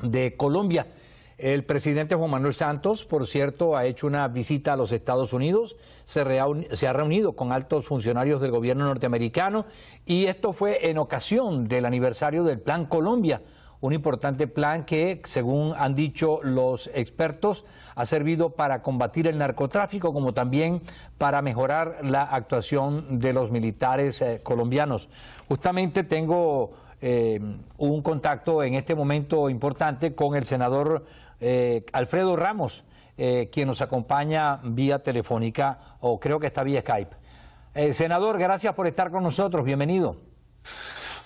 de Colombia. El presidente Juan Manuel Santos, por cierto, ha hecho una visita a los Estados Unidos, se ha reunido con altos funcionarios del gobierno norteamericano y esto fue en ocasión del aniversario del Plan Colombia, un importante plan que, según han dicho los expertos, ha servido para combatir el narcotráfico como también para mejorar la actuación de los militares colombianos. Justamente tengo un contacto en este momento importante con el senador Alfredo Ramos, quien nos acompaña vía telefónica, o creo que está vía Skype. Senador, gracias por estar con nosotros, bienvenido.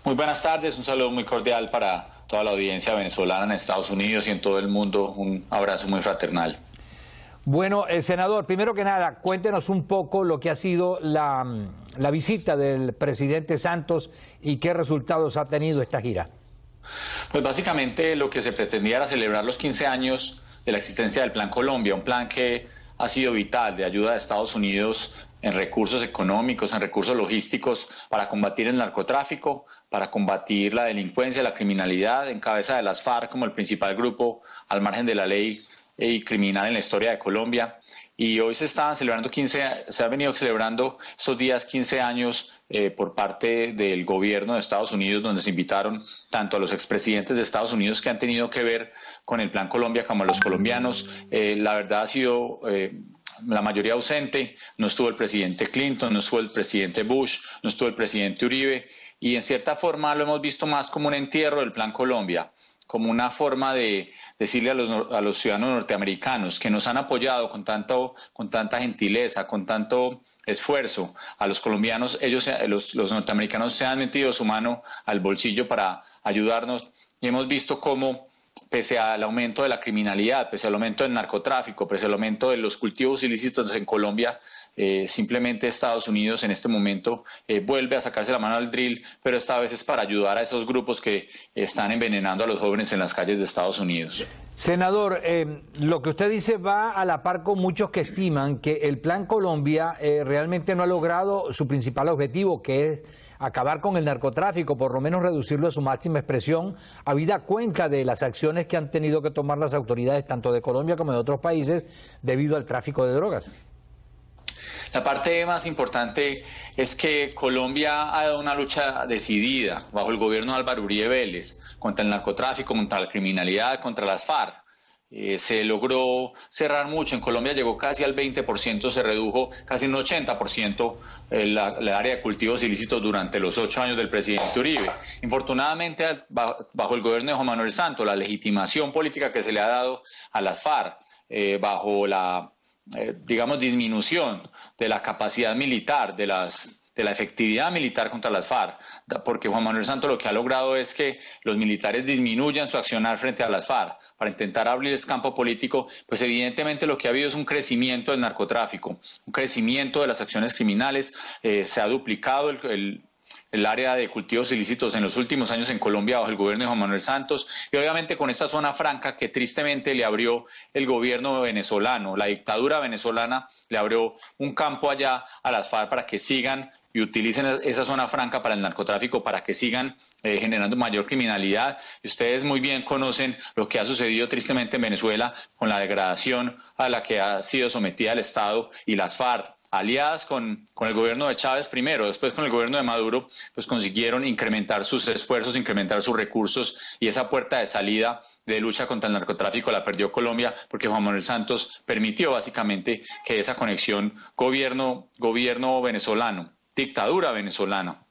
Muy buenas tardes, un saludo muy cordial para toda la audiencia venezolana en Estados Unidos y en todo el mundo, un abrazo muy fraternal. Bueno, senador, primero que nada, cuéntenos un poco lo que ha sido la visita del presidente Santos y qué resultados ha tenido esta gira. Pues básicamente lo que se pretendía era celebrar los 15 años de la existencia del Plan Colombia, un plan que ha sido vital de ayuda de Estados Unidos en recursos económicos, en recursos logísticos para combatir el narcotráfico, para combatir la delincuencia, la criminalidad, en cabeza de las FARC como el principal grupo al margen de la ley y criminal en la historia de Colombia. Y hoy se ha venido celebrando estos días 15 años por parte del gobierno de Estados Unidos, donde se invitaron tanto a los expresidentes de Estados Unidos que han tenido que ver con el Plan Colombia como a los colombianos. La verdad ha sido la mayoría ausente, no estuvo el presidente Clinton, no estuvo el presidente Bush, no estuvo el presidente Uribe, y en cierta forma lo hemos visto más como un entierro del Plan Colombia, como una forma de decirle a los ciudadanos norteamericanos que nos han apoyado con tanta gentileza, con tanto esfuerzo, a los colombianos, los norteamericanos se han metido su mano al bolsillo para ayudarnos, y hemos visto cómo pese al aumento de la criminalidad, pese al aumento del narcotráfico, pese al aumento de los cultivos ilícitos en Colombia, simplemente Estados Unidos en este momento vuelve a sacarse la mano al drill, pero esta vez es para ayudar a esos grupos que están envenenando a los jóvenes en las calles de Estados Unidos. Senador, lo que usted dice va a la par con muchos que estiman que el Plan Colombia realmente no ha logrado su principal objetivo, que es acabar con el narcotráfico, por lo menos reducirlo a su máxima expresión, habida cuenta de las acciones que han tenido que tomar las autoridades tanto de Colombia como de otros países debido al tráfico de drogas. La parte más importante es que Colombia ha dado una lucha decidida bajo el gobierno de Álvaro Uribe Vélez contra el narcotráfico, contra la criminalidad, contra las FARC. Se logró cerrar mucho, en Colombia llegó casi al 20%, se redujo casi un 80% el área de cultivos ilícitos durante los 8 años del presidente Uribe. Infortunadamente, bajo el gobierno de Juan Manuel Santos, la legitimación política que se le ha dado a las FARC, bajo la, digamos, disminución de la capacidad militar, de la efectividad militar contra las FARC, porque Juan Manuel Santos lo que ha logrado es que los militares disminuyan su accionar frente a las FARC para intentar abrirles campo político, pues evidentemente lo que ha habido es un crecimiento del narcotráfico, un crecimiento de las acciones criminales, se ha duplicado el área de cultivos ilícitos en los últimos años en Colombia bajo el gobierno de Juan Manuel Santos, y obviamente con esta zona franca que tristemente le abrió el gobierno venezolano, la dictadura venezolana le abrió un campo allá a las FARC para que sigan y utilicen esa zona franca para el narcotráfico, para que sigan generando mayor criminalidad. Y ustedes muy bien conocen lo que ha sucedido tristemente en Venezuela con la degradación a la que ha sido sometida el Estado y las FARC, aliadas con el gobierno de Chávez primero, después con el gobierno de Maduro, pues consiguieron incrementar sus esfuerzos, incrementar sus recursos, y esa puerta de salida de lucha contra el narcotráfico la perdió Colombia porque Juan Manuel Santos permitió básicamente que esa conexión gobierno venezolano, dictadura venezolana,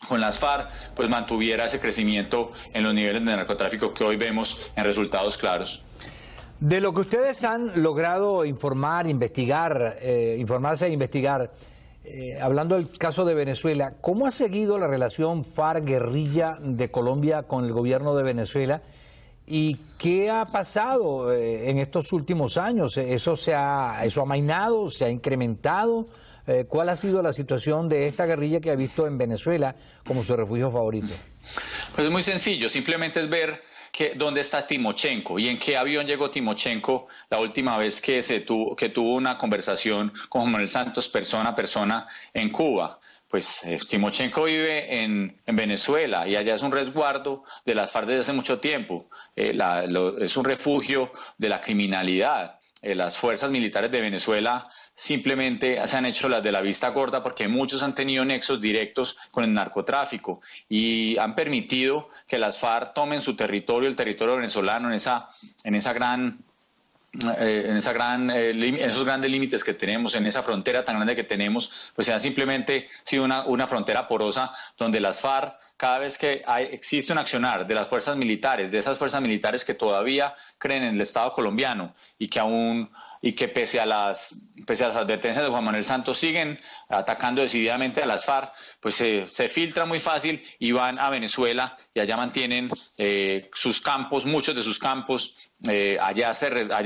con las FARC, pues mantuviera ese crecimiento en los niveles de narcotráfico que hoy vemos en resultados claros. De lo que ustedes han logrado informarse e investigar, hablando del caso de Venezuela, ¿cómo ha seguido la relación FARC-guerrilla de Colombia con el gobierno de Venezuela? ¿Y qué ha pasado en estos últimos años? ¿Eso ha amainado, se ha incrementado? ¿Cuál ha sido la situación de esta guerrilla que ha visto en Venezuela como su refugio favorito? Pues es muy sencillo, simplemente es ver dónde está Timochenko y en qué avión llegó Timochenko la última vez que tuvo una conversación con Juan Manuel Santos persona a persona en Cuba. pues Timochenko vive en Venezuela y allá es un resguardo de las FARC desde hace mucho tiempo, es un refugio de la criminalidad. Las fuerzas militares de Venezuela simplemente se han hecho las de la vista gorda porque muchos han tenido nexos directos con el narcotráfico y han permitido que las FARC tomen su territorio, el territorio venezolano, en esos grandes límites que tenemos, en esa frontera tan grande que tenemos, pues ha simplemente sido una frontera porosa donde las FARC, cada vez que existe un accionar de las fuerzas militares, de esas fuerzas militares que todavía creen en el Estado colombiano y que pese a las advertencias de Juan Manuel Santos siguen atacando decididamente a las FARC, pues se filtra muy fácil y van a Venezuela y allá mantienen sus campos, muchos de sus campos, allá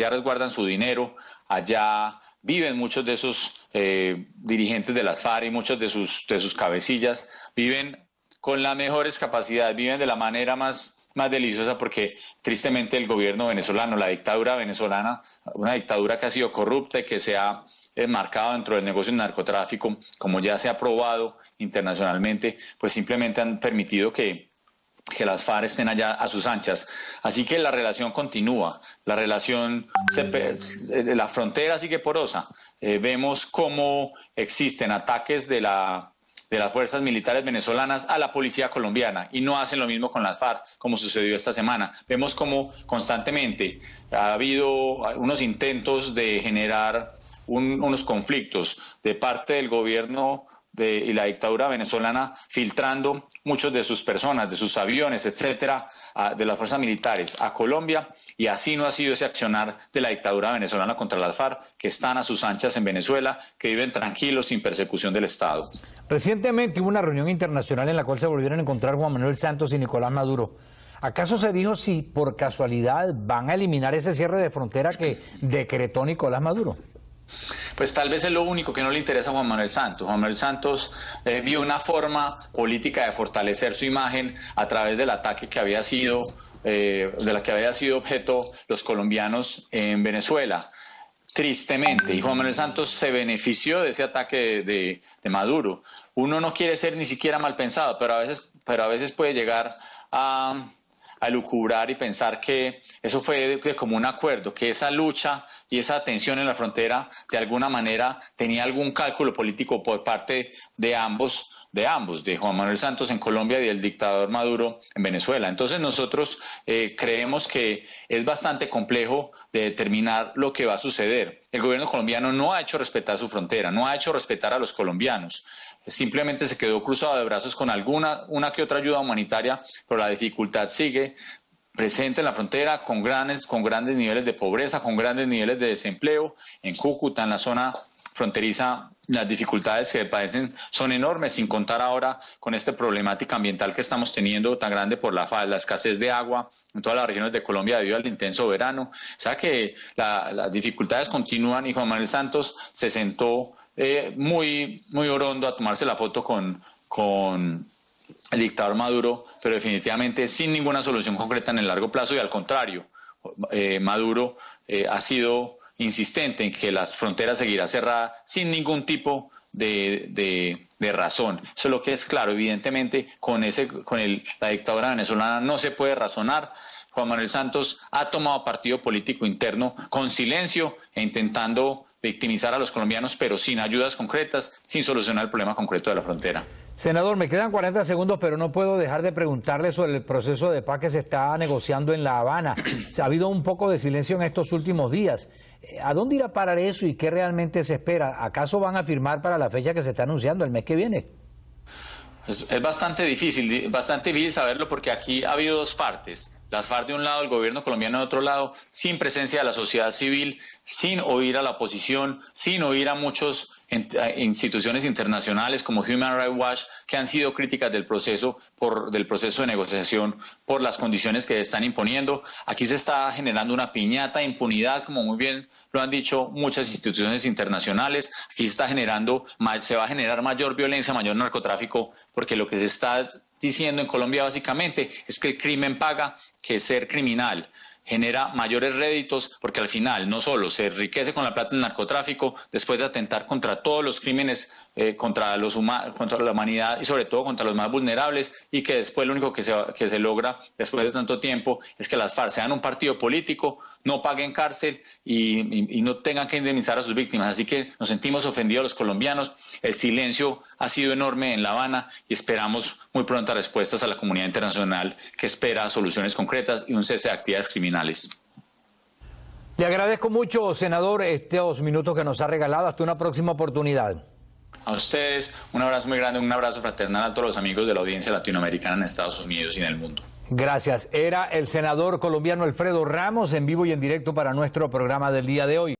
resguardan su dinero, allá viven muchos de esos dirigentes de las FARC y muchos de sus cabecillas, viven con las mejores capacidades, viven de la manera más deliciosa porque tristemente el gobierno venezolano, la dictadura venezolana, una dictadura que ha sido corrupta y que se ha enmarcado dentro del negocio del narcotráfico, como ya se ha probado internacionalmente, pues simplemente han permitido que las FARC estén allá a sus anchas. Así que la relación continúa, la frontera sigue porosa. Vemos cómo existen ataques de las fuerzas militares venezolanas a la policía colombiana y no hacen lo mismo con las FARC, como sucedió esta semana. Vemos cómo constantemente ha habido unos intentos de generar unos conflictos de parte del gobierno y la dictadura venezolana, filtrando muchos de sus personas, de sus aviones, etcétera, de las fuerzas militares a Colombia, y así no ha sido ese accionar de la dictadura venezolana contra las FARC, que están a sus anchas en Venezuela, que viven tranquilos sin persecución del Estado. Recientemente hubo una reunión internacional en la cual se volvieron a encontrar Juan Manuel Santos y Nicolás Maduro. ¿Acaso se dijo si por casualidad van a eliminar ese cierre de frontera que decretó Nicolás Maduro? Pues tal vez es lo único que no le interesa a Juan Manuel Santos. Juan Manuel Santos vio una forma política de fortalecer su imagen a través del ataque que había sido, de la que había sido objeto los colombianos en Venezuela. Tristemente, y Juan Manuel Santos se benefició de ese ataque de Maduro. Uno no quiere ser ni siquiera mal pensado, pero a veces puede llegar a lucubrar y pensar que eso fue como un acuerdo, que esa lucha y esa tensión en la frontera de alguna manera tenía algún cálculo político por parte de ambos, de Juan Manuel Santos en Colombia y del dictador Maduro en Venezuela. Entonces nosotros creemos que es bastante complejo de determinar lo que va a suceder. El gobierno colombiano no ha hecho respetar su frontera, no ha hecho respetar a los colombianos. Simplemente se quedó cruzado de brazos con una que otra ayuda humanitaria, pero la dificultad sigue presente en la frontera con grandes niveles de pobreza, con grandes niveles de desempleo. En Cúcuta, en la zona fronteriza, las dificultades que padecen son enormes, sin contar ahora con esta problemática ambiental que estamos teniendo tan grande por la escasez de agua en todas las regiones de Colombia debido al intenso verano. O sea que las dificultades continúan y Juan Manuel Santos se sentó muy orondo a tomarse la foto con el dictador Maduro, pero definitivamente sin ninguna solución concreta en el largo plazo, y al contrario, Maduro ha sido insistente en que las fronteras seguirán cerradas sin ningún tipo de razón. Eso es lo que es claro. Evidentemente la dictadura venezolana no se puede razonar. Juan Manuel Santos ha tomado partido político interno con silencio e intentando victimizar a los colombianos, pero sin ayudas concretas, sin solucionar el problema concreto de la frontera. Senador, me quedan 40 segundos, pero no puedo dejar de preguntarle sobre el proceso de paz que se está negociando en La Habana. Ha habido un poco de silencio en estos últimos días. ¿A dónde irá a parar eso y qué realmente se espera? ¿Acaso van a firmar para la fecha que se está anunciando, el mes que viene? Es bastante difícil saberlo porque aquí ha habido dos partes. Las FARC de un lado, el gobierno colombiano de otro lado, sin presencia de la sociedad civil, sin oír a la oposición, sin oír a muchas instituciones internacionales como Human Rights Watch, que han sido críticas del proceso de negociación por las condiciones que están imponiendo. Aquí se está generando una piñata de impunidad, como muy bien lo han dicho muchas instituciones internacionales. Aquí se va a generar mayor violencia, mayor narcotráfico, porque lo que se está diciendo en Colombia básicamente es que el crimen paga, que es ser criminal. genera mayores réditos, porque al final no solo se enriquece con la plata del narcotráfico, después de atentar contra todos los crímenes contra la humanidad y sobre todo contra los más vulnerables, y que después lo único que se logra después de tanto tiempo es que las FARC sean un partido político, no paguen cárcel y no tengan que indemnizar a sus víctimas. Así que nos sentimos ofendidos los colombianos, el silencio ha sido enorme en La Habana y esperamos muy prontas respuestas a la comunidad internacional que espera soluciones concretas y un cese de actividades criminales. Le agradezco mucho, senador, estos minutos que nos ha regalado. Hasta una próxima oportunidad. A ustedes un abrazo muy grande, un abrazo fraternal a todos los amigos de la audiencia latinoamericana en Estados Unidos y en el mundo. Gracias. Era el senador colombiano Alfredo Ramos en vivo y en directo para nuestro programa del día de hoy.